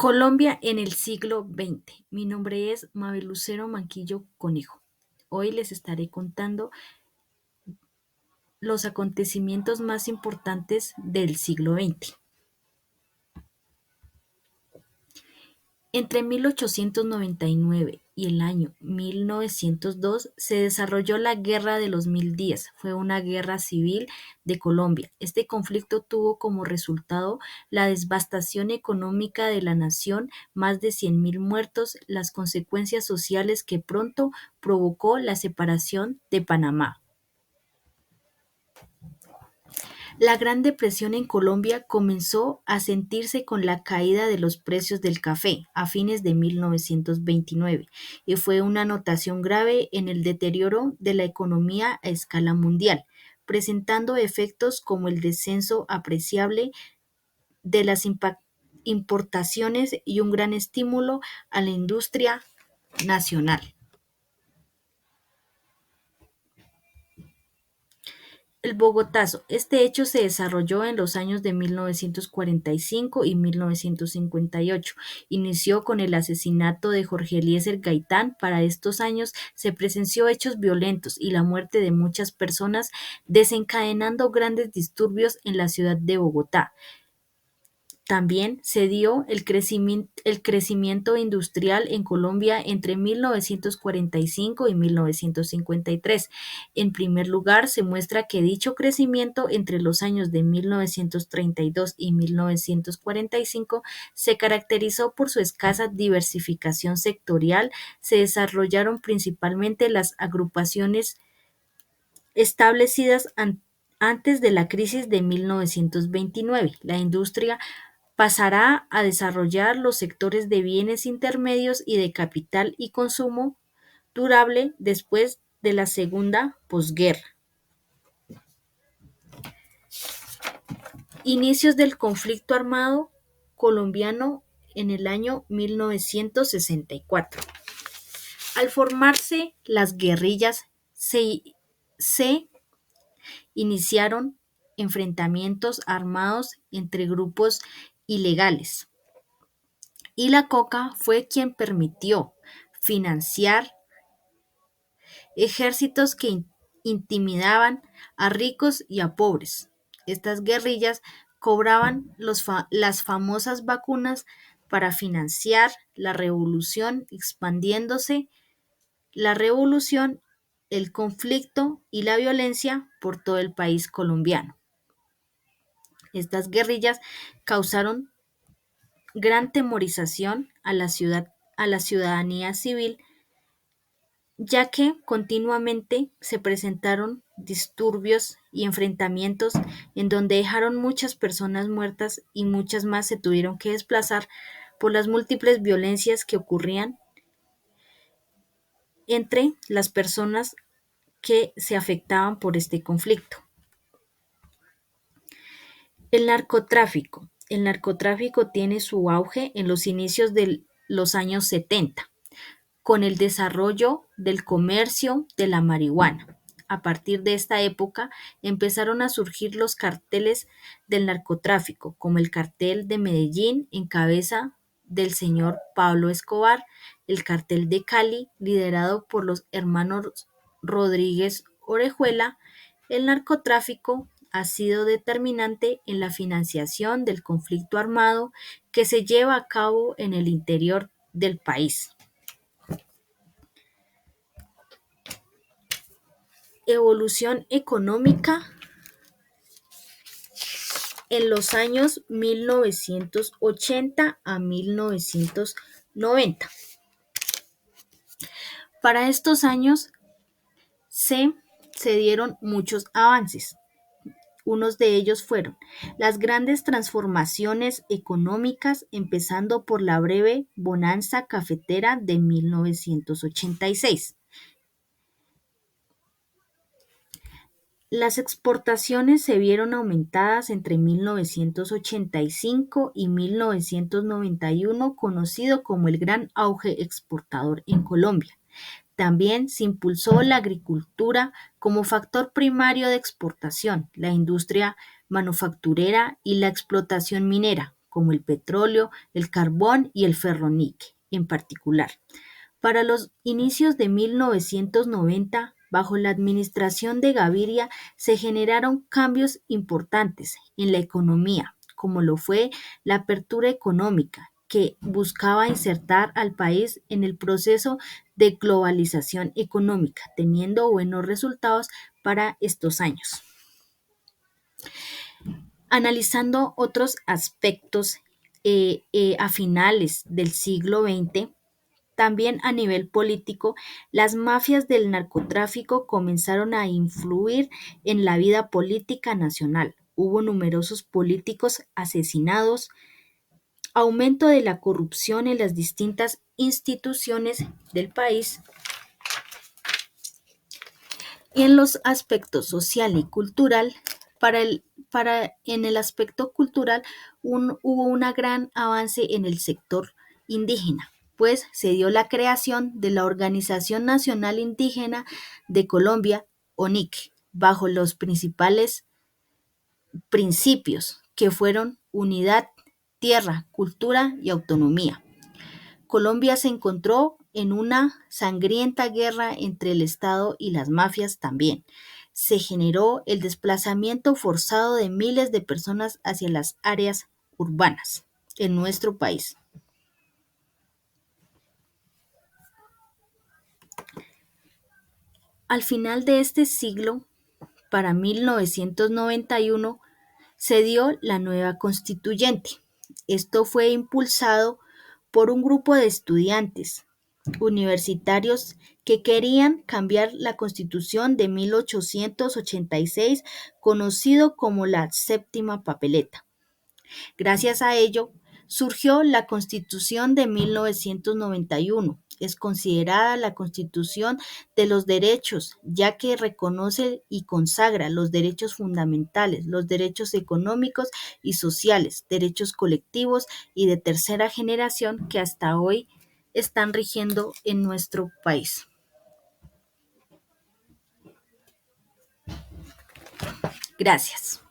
Colombia en el siglo XX. Mi nombre es Mabel Lucero Manquillo Conejo. Hoy les estaré contando los acontecimientos más importantes del siglo XX. Entre 1899 y el año 1902 se desarrolló la Guerra de los Mil Días. Fue una guerra civil de Colombia. Este conflicto tuvo como resultado la devastación económica de la nación, más de 100.000 muertos, las consecuencias sociales que pronto provocó la separación de Panamá. La Gran Depresión en Colombia comenzó a sentirse con la caída de los precios del café a fines de 1929 y fue una notación grave en el deterioro de la economía a escala mundial, presentando efectos como el descenso apreciable de las importaciones y un gran estímulo a la industria nacional. El Bogotazo. Este hecho se desarrolló en los años de 1945 y 1958. Inició con el asesinato de Jorge Eliezer Gaitán. Para estos años se presenció hechos violentos y la muerte de muchas personas, desencadenando grandes disturbios en la ciudad de Bogotá. También se dio el crecimiento industrial en Colombia entre 1945 y 1953. En primer lugar, se muestra que dicho crecimiento entre los años de 1932 y 1945 se caracterizó por su escasa diversificación sectorial. Se desarrollaron principalmente las agrupaciones establecidas antes de la crisis de 1929. La industria pasará a desarrollar los sectores de bienes intermedios y de capital y consumo durable después de la segunda posguerra. Inicios del conflicto armado colombiano en el año 1964. Al formarse las guerrillas, se iniciaron enfrentamientos armados entre grupos ilegales, y la coca fue quien permitió financiar ejércitos que intimidaban a ricos y a pobres. Estas guerrillas cobraban las famosas vacunas para financiar la revolución, expandiéndose la revolución, el conflicto y la violencia por todo el país colombiano. Estas guerrillas causaron gran temorización a la ciudadanía civil, ya que continuamente se presentaron disturbios y enfrentamientos en donde dejaron muchas personas muertas y muchas más se tuvieron que desplazar por las múltiples violencias que ocurrían entre las personas que se afectaban por este conflicto. El narcotráfico. El narcotráfico tiene su auge en los inicios de los años 70, con el desarrollo del comercio de la marihuana. A partir de esta época empezaron a surgir los carteles del narcotráfico, como el cartel de Medellín en cabeza del señor Pablo Escobar, el cartel de Cali liderado por los hermanos Rodríguez Orejuela. El narcotráfico ha sido determinante en la financiación del conflicto armado que se lleva a cabo en el interior del país. Evolución económica en los años 1980 a 1990. Para estos años se dieron muchos avances. Unos de ellos fueron las grandes transformaciones económicas, empezando por la breve bonanza cafetera de 1986. Las exportaciones se vieron aumentadas entre 1985 y 1991, conocido como el gran auge exportador en Colombia. También se impulsó la agricultura como factor primario de exportación, la industria manufacturera y la explotación minera, como el petróleo, el carbón y el ferroníquel en particular. Para los inicios de 1990, bajo la administración de Gaviria, se generaron cambios importantes en la economía, como lo fue la apertura económica, que buscaba insertar al país en el proceso de globalización económica, teniendo buenos resultados para estos años. Analizando otros aspectos a finales del siglo XX, también a nivel político, las mafias del narcotráfico comenzaron a influir en la vida política nacional. Hubo numerosos políticos asesinados, aumento de la corrupción en las distintas instituciones del país y en los aspectos social y cultural. En el aspecto cultural hubo un gran avance en el sector indígena, pues se dio la creación de la Organización Nacional Indígena de Colombia, ONIC, bajo los principales principios que fueron unidad, tierra, cultura y autonomía. Colombia se encontró en una sangrienta guerra entre el Estado y las mafias también. Se generó el desplazamiento forzado de miles de personas hacia las áreas urbanas en nuestro país. Al final de este siglo, para 1991, se dio la nueva constituyente. Esto fue impulsado por un grupo de estudiantes universitarios que querían cambiar la Constitución de 1886, conocido como la Séptima Papeleta. Gracias a ello, surgió la Constitución de 1991. Es considerada la Constitución de los derechos, ya que reconoce y consagra los derechos fundamentales, los derechos económicos y sociales, derechos colectivos y de tercera generación que hasta hoy están rigiendo en nuestro país. Gracias.